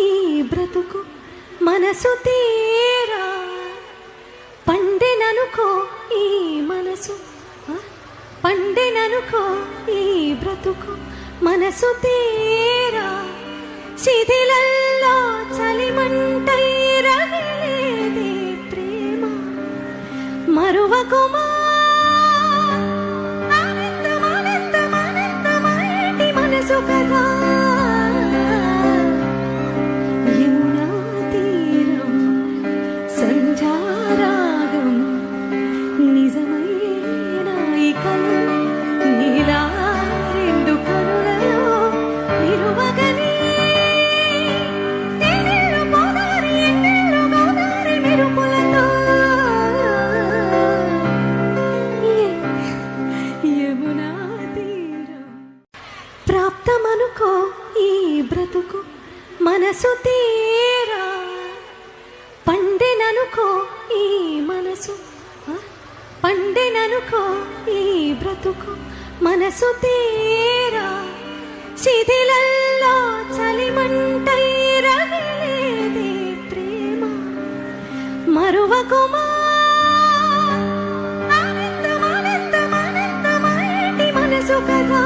ఈ బ్రతుకు మనసు తీరా పండెననుకో ఈ మనసు పండెననుకో ఈ బ్రతుకు మనసు తీరా శిథిలల్లో చలిమంటై రగిలేదే ప్రేమ మరువకుమా ఆనందమానందమానందమానంటి మనసు కదా యమునా తీరం సంధ్యారాగం నిజమైన ఈ కలం నీలా రెండు కరులలో నిరువగని ఎన్నెల్లు గోదారి ఎన్నెల్లు గోదారి మెరుపులతో యమునా తీరం ప్రాప్తమనుకో ఈ బ్రతుకు మనసు తీరా పండెననుకో ఈ మనసు పండెననుకో ఈ బ్రతుకు మనసు తీరా శిథిలల్లో చలిమంటై రగిలేదే ప్రేమ మరువకుమా ఆనందమానందమానందమానంటి మనసు కదా